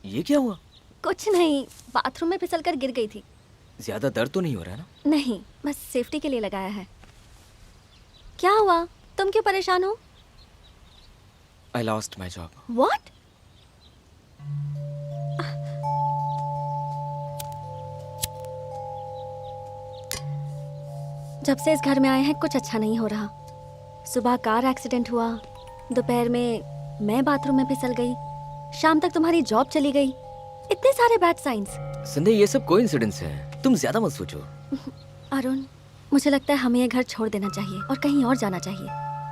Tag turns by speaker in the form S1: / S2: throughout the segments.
S1: ये क्या हुआ?
S2: कुछ नहीं, बाथरूम में फिसलकर गिर गई थी।
S1: ज्यादा दर्द तो नहीं हो रहा है ना?
S2: नहीं, बस सेफ्टी के लिए लगाया है। क्या हुआ? तुम क्यों परेशान हो?
S1: I lost my job.
S2: What? जब से इस घर में आए हैं कुछ अच्छा नहीं हो रहा। सुबह कार एक्सीडेंट हुआ, दोपहर में मैं बाथरूम में फिसल गई, शाम तक तुम्हारी जॉब चली गई। इतने सारे बैड साइंस।
S1: संध्या, ये सब कोइंसिडेंस है, तुम ज्यादा मत सोचो।
S2: अरुण, मुझे लगता है हमें ये घर छोड़ देना चाहिए और कहीं और जाना चाहिए।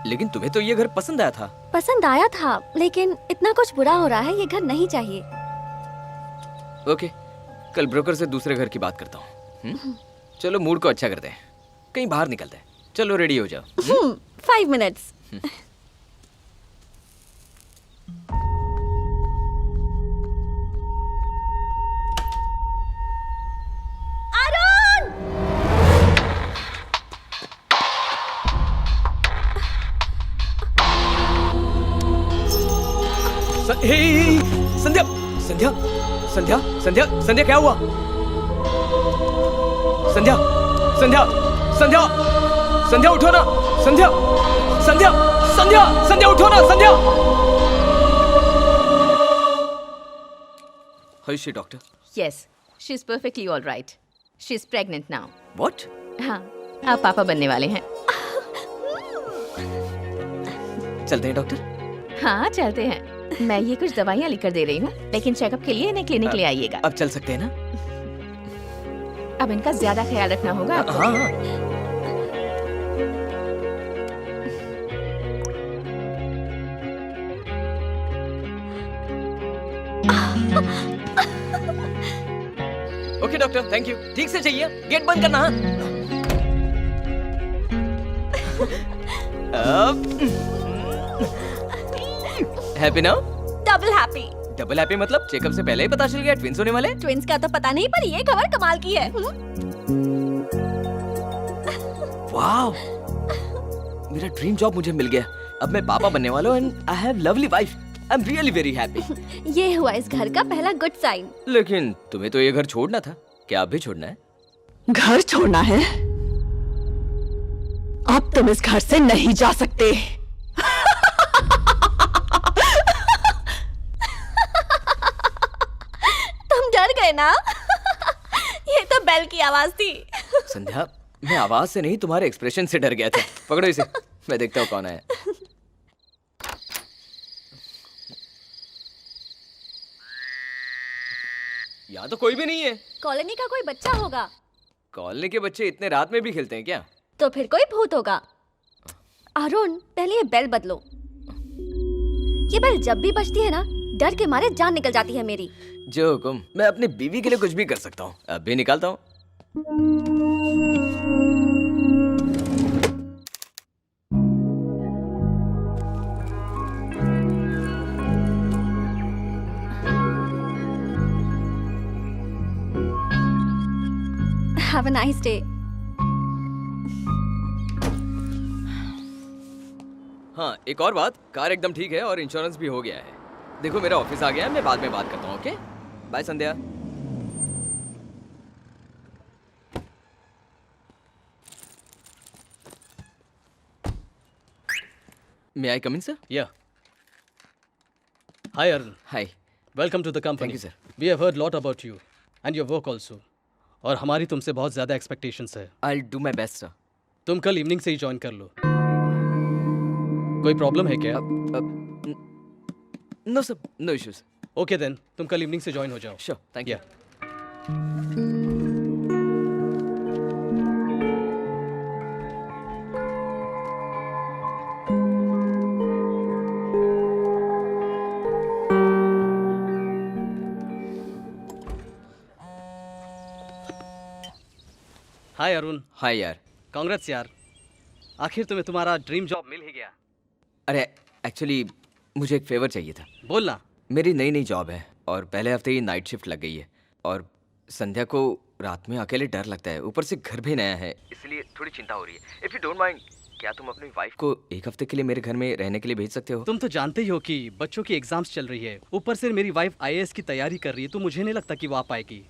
S1: लेकिन तुम्हें तो ये घर पसंद आया था।
S2: पसंद आया था, लेकिन इतना कुछ बुरा हो रहा है, ये घर नहीं चाहिए।
S1: ओके, कल ब्रोकर से दूसरे घर की बात करता हूँ। चलो मूड को अच्छा करते हैं, कहीं बाहर निकलते हैं। चलो रेडी हो जाओ।
S2: 5 मिनट्स।
S1: हे, संध्या, संध्या, संध्या, संध्या, संध्या, क्या हुआ? संध्या, संध्या, संध्या, संध्या उठो ना, संध्या, संध्या, संध्या, संध्या उठो ना, संध्या। How is she, doctor?
S3: Yes, she's perfectly all right. She's pregnant now.
S1: What?
S3: हाँ, आप पापा बनने वाले हैं।
S1: चलते हैं डॉक्टर।
S3: हाँ, चलते हैं। मैं ये कुछ दवाइयाँ लिख कर दे रही हूँ, लेकिन चेकअप के लिए इन्हें क्लिनिक ले आइएगा।
S1: अब चल सकते हैं ना?
S3: अब इनका ज्यादा ख्याल रखना होगा आपको।
S1: हाँ, हाँ। Okay doctor, thank you. ठीक से चाहिए, गेट बंद करना। Happy now?
S2: Double happy.
S1: Double happy मतलब चेकअप से पहले ही पता चल गया ट्विंस होने वाले?
S2: ट्विंस का तो पता नहीं, पर ये खबर कमाल की है।
S1: वाओ, मेरा ड्रीम जॉब मुझे मिल गया। अब मैं पापा बनने वाला हूँ and I have lovely wife. I am really very happy.
S2: ये हुआ इस घर का पहला गुड साइन।
S1: लेकिन तुम्हें तो ये घर छोड़ना था, क्या अब भी छोड़ना है?
S4: घर छोड़ना है? अब तुम इस घर से नहीं जा सकते।
S2: तुम डर गए ना? ये तो बेल की आवाज थी।
S1: संध्या, मैं आवाज से नहीं तुम्हारे एक्सप्रेशन से डर गया था। पकड़ो इसे, मैं देखता हूँ कौन है। यहाँ तो कोई भी नहीं है।
S2: कॉलोनी का कोई बच्चा होगा।
S1: कॉलोनी के बच्चे इतने रात में भी खेलते हैं क्या?
S2: तो फिर कोई भूत होगा। अरुण, पहले ये बेल बदलो। ये बेल जब भी बजती है ना, डर के मारे जान निकल जाती है मेरी।
S1: जो हुकुम, मैं अपनी बीवी के लिए कुछ भी कर सकता हूँ। अब भी निकालता हूँ।
S2: Have a nice day.
S1: हाँ, एक और बात, कार एकदम ठीक है और इंश्योरेंस भी हो गया है। देखो मेरा ऑफिस आ गया है, मैं बाद में बात करता हूँ। Okay, bye Sandhya. May I come in, sir?
S5: Yeah. Hi, Arun.
S1: Hi.
S5: Welcome to the company.
S1: Thank you, sir.
S5: We have heard lot about you and your work also. और हमारी तुमसे बहुत ज़्यादा एक्सपेक्टेशंस है।
S1: I'll do my best, sir.
S5: तुम कल evening से ही join कर लो। कोई प्रॉब्लम है क्या?
S1: No, sir. No issues.
S5: Okay then, तुम कल इवनिंग से ज्वाइन हो जाओ।
S1: Sure. Thank you.
S5: हाय अरुण।
S1: हाय यार।
S5: कांग्रेट्स यार, आखिर तुम्हें तुम्हारा ड्रीम जॉब मिल ही गया।
S1: अरे एक्चुअली मुझे एक फेवर चाहिए था।
S5: बोलना।
S1: मेरी नई नई जॉब है और पहले हफ्ते ही नाइट शिफ्ट लग गई है और संध्या को रात में अकेले डर लगता है, ऊपर से घर भी नया है, इसलिए थोड़ी चिंता हो रही है। इफ यू डोंट माइंड क्या तुम अपनी वाइफ को एक हफ्ते के लिए मेरे घर में रहने के लिए भेज सकते हो?
S5: तुम तो जानते ही हो कि बच्चों की एग्जाम्स चल रही है, ऊपर से मेरी वाइफ आईएएस की तैयारी कर रही है, तो मुझे नहीं लगता कि वो आ पाएगी।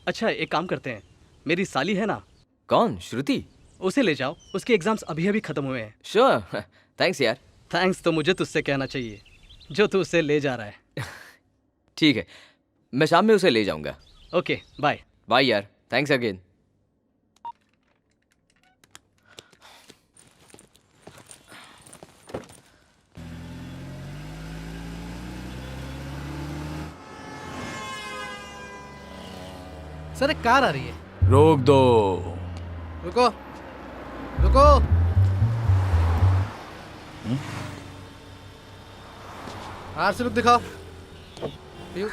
S5: अच्छा एक काम करते हैं, मेरी साली है ना,
S1: कौन? श्रुति?
S5: उसे ले जाओ, उसके एग्जाम्स अभी अभी खत्म हुए हैं।
S1: श्योर, थैंक्स यार।
S5: थैंक्स तो मुझे तुझसे कहना चाहिए, जो तू उसे ले जा रहा है।
S1: ठीक है, मैं शाम में उसे ले जाऊंगा।
S5: Okay bye.
S1: बाय यार, थैंक्स अगेन।
S6: सर एक कार आ रही है।
S7: रोक दो।
S6: रुको रुको। आरसी बुक दिखाओ। पीयू।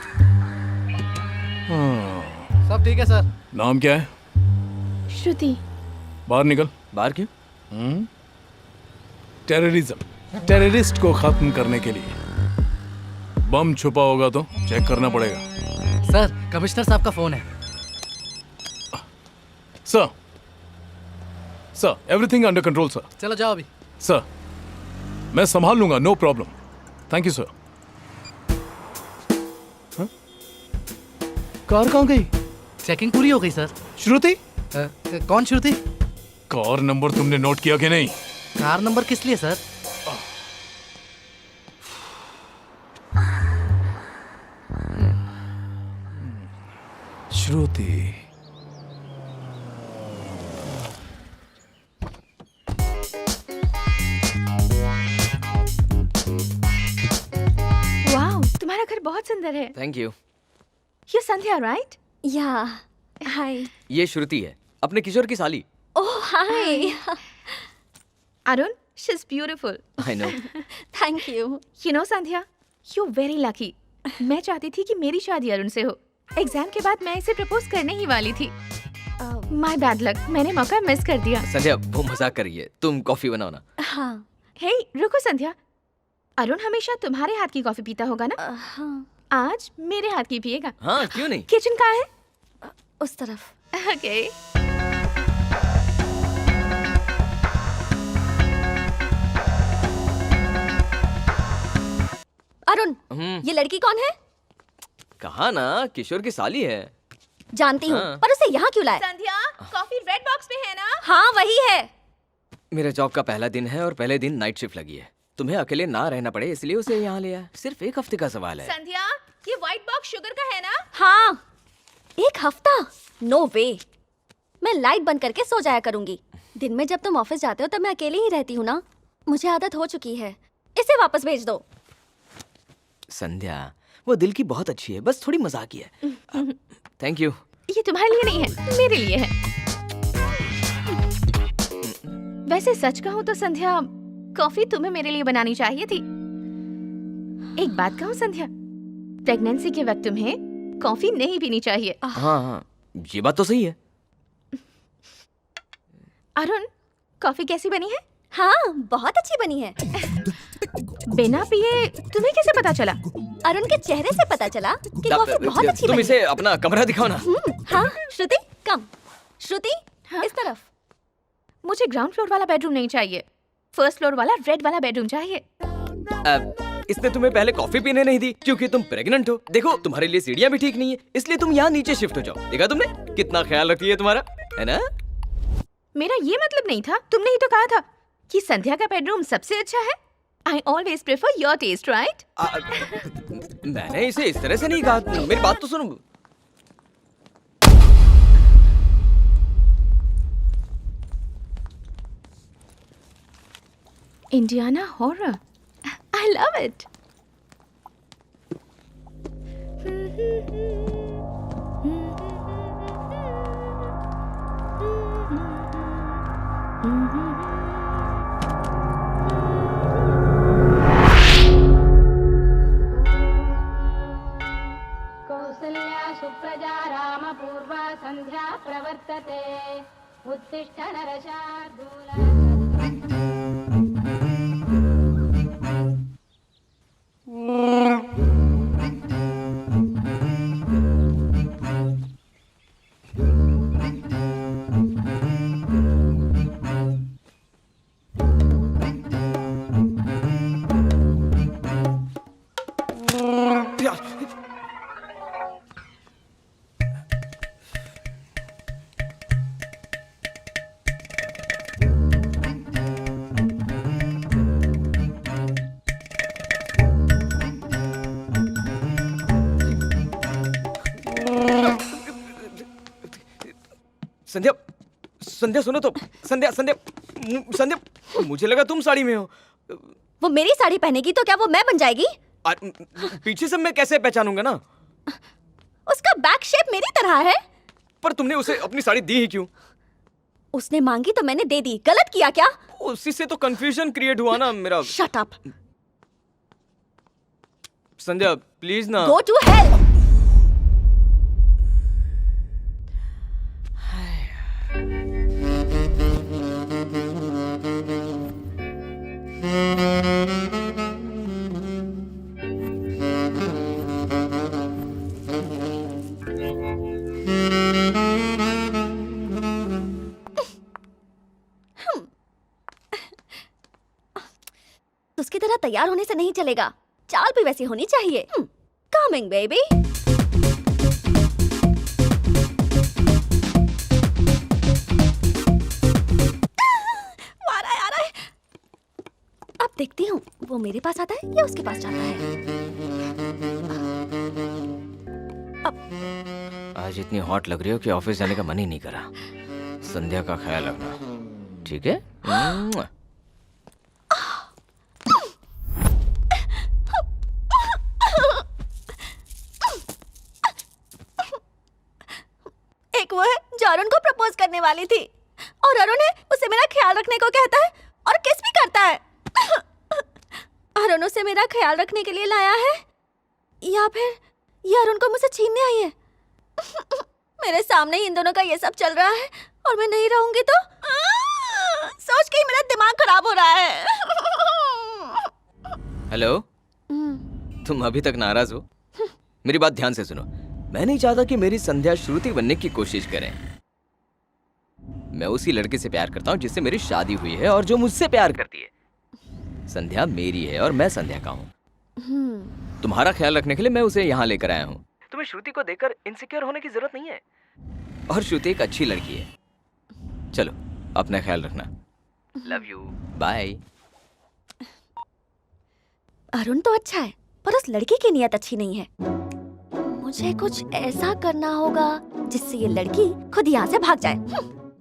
S6: सब ठीक है सर।
S7: नाम क्या है?
S3: श्रुति।
S7: बाहर निकल।
S1: बाहर क्यों?
S7: टेररिज्म, टेररिस्ट को खत्म करने के लिए। बम छुपा होगा तो चेक करना पड़ेगा।
S6: सर कमिश्नर साहब का फोन है।
S7: Sir, sir everything under control sir.
S6: चलो जाओ अभी।
S7: सर मैं संभाल लूंगा, no problem. Thank you sir. Car कहाँ गई?
S6: चेकिंग पूरी हो गई सर।
S7: श्रुति?
S6: कौन श्रुति?
S7: कार नंबर तुमने नोट किया कि नहीं?
S6: कार नंबर किस लिए सर?
S7: श्रुति।
S3: वाओ, तुम्हारा घर बहुत सुंदर है।
S1: Thank you.
S3: You Sandhya right?
S2: या हाय।
S1: ये श्रुति है, अपने किशोर की साली।
S2: Oh hi.
S3: Arun, she is beautiful.
S1: I know.
S2: Thank you.
S3: You know Sandhya, you very lucky. मैं चाहती थी कि मेरी शादी अरुण से हो। एग्जाम के बाद मैं इसे प्रपोज करने ही वाली थी। माय बैड लक, मैंने मौका मिस कर दिया।
S1: संध्या वो मजाक कर रही है, तुम कॉफी बनाओ ना।
S2: हाँ।
S3: हे रुको संध्या, अरुण हमेशा तुम्हारे हाथ की कॉफी पीता होगा ना?
S2: हाँ,
S3: आज मेरे हाथ की पिएगा।
S1: हाँ क्यों नहीं।
S3: किचन कहाँ है?
S2: उस तरफ।
S3: ओके।
S2: अरुण, ये लड़की कौन है?
S1: कहा ना, किशोर की साली है।
S2: जानती हूँ,
S1: हाँ।
S2: पर उसे यहाँ क्यों लाए?
S3: संध्या, कॉफी रेड बॉक्स में है ना?
S2: हाँ वही है।
S1: मेरे जॉब का पहला दिन है और पहले दिन नाइट शिफ्ट लगी है। तुम्हें अकेले ना रहना पड़े इसलिए उसे यहाँ ले आया। सिर्फ एक हफ्ते का सवाल है।
S3: संध्या, ये व्हाइट बॉक्स शुगर का है ना?
S2: हाँ। एक हफ्ता? नो वे। मैं लाइट बंद करके सो जाया करूंगी। दिन में जब तुम ऑफिस जाते हो तब मैं अकेली ही रहती हूँ ना। मुझे आदत हो चुकी है। इसे वापस भेज दो।
S1: संध्या वो दिल की बहुत अच्छी है, बस थोड़ी मजाकी है। Thank you.
S3: ये तुम्हारे लिए नहीं है, मेरे लिए है। वैसे सच कहूँ तो संध्या, कॉफी तुम्हें मेरे लिए बनानी चाहिए थी। एक बात कहूँ संध्या, प्रेगनेंसी के वक्त तुम्हें कॉफी नहीं पीनी चाहिए।
S1: हाँ हाँ, ये बात तो सही है।
S3: अरुण, कॉफी कैसी बनी है?
S2: हाँ बहुत अच्छी बनी है।
S3: बिना पिए तुम्हें कैसे पता चला?
S2: अरुण के चेहरे से पता चला कि कॉफी बहुत अच्छी
S1: तुम
S2: बनी
S1: इसे अपना कमरा दिखाओ ना।
S2: हाँ श्रुति कम। श्रुति
S3: हाँ?
S2: इस तरफ।
S3: मुझे ग्राउंड फ्लोर वाला बेडरूम नहीं चाहिए, फर्स्ट फ्लोर वाला रेड वाला बेडरूम चाहिए।
S1: इसने तुम्हें पहले कॉफी पीने नहीं दी क्योंकि तुम प्रेग्नेंट हो। देखो तुम्हारे लिए सीढ़ियाँ भी ठीक नहीं है, इसलिए तुम यहाँ नीचे शिफ्ट हो जाओ। देखा तुमने कितना ख्याल रखती है तुम्हारा, है ना?
S3: मेरा ये मतलब नहीं था, तुमने ही तो कहा था कि संध्या का बेडरूम सबसे अच्छा है। I always prefer your taste, right?
S1: मैंने इसे इस तरह से नहीं कहा, मेरी बात तो सुनो।
S3: Indiana horror. I love it.
S8: Kausalya Supraja रामपूर्वा सन्ध्या प्रवर्तते उत्तिष्ठ नरशार्दूल।
S1: संध्या, संध्या सुनो तो। संध्या, संध्या, संध्या, मुझे लगा तुम साड़ी में हो।
S2: वो मेरी साड़ी पहनेगी तो क्या वो मैं बन जाएगी?
S1: पीछे से मैं कैसे पहचानूंगा ना?
S2: उसका बैक शेप मेरी तरह है।
S1: पर तुमने उसे अपनी साड़ी दी ही क्यों?
S2: उसने मांगी तो मैंने दे दी। गलत किया क्या?
S1: उसी से तो कंफ्यूजन क्रिएट हुआ ना मेरा।
S2: Shut up.
S1: संध्या प्लीज ना।
S2: Go to hell. उसकी तरह तैयार होने से नहीं चलेगा, चाल भी वैसी होनी चाहिए। Coming baby. आ रहा है। अब देखती हूँ वो मेरे पास आता है या उसके पास जाता है।
S1: आज इतनी हॉट लग रही हो कि ऑफिस जाने का मन ही नहीं करा। संध्या का ख्याल रखना, ठीक है?
S2: एक वो है जो अरुण को प्रपोज करने वाली थी, और अरुण है उसे मेरा ख्याल रखने को कहता है और किस भी करता है। अरुण उसे मेरा ख्याल रखने के लिए लाया है या फिर ये अरुण को मुझसे छीनने आई है? मेरे सामने ही इन दोनों का ये सब चल रहा है और मैं नहीं रहूंगी तो सोच के ही मेरा दिमाग खराब हो रहा है।
S1: हेलो, तुम अभी तक नाराज हो? मेरी बात ध्यान से सुनो। मैं नहीं चाहता कि मेरी संध्या श्रुति बनने की कोशिश करें। मैं उसी लड़के से प्यार करता हूँ जिससे मेरी शादी हुई है और जो मुझसे प्यार करती है। संध्या मेरी है और मैं संध्या का हूँ। तुम्हारा ख्याल रखने के लिए मैं उसे यहाँ लेकर आया हूँ। तुम्हें श्रुति को देखकर इनसिक्योर होने की जरूरत नहीं है, और श्रुति एक अच्छी लड़की है। चलो अपना ख्याल रखना। Love you, bye.
S2: अरुण तो अच्छा है पर उस लड़की की नीयत अच्छी नहीं है। मुझे कुछ ऐसा करना होगा जिससे ये लड़की खुद यहाँ से भाग जाए।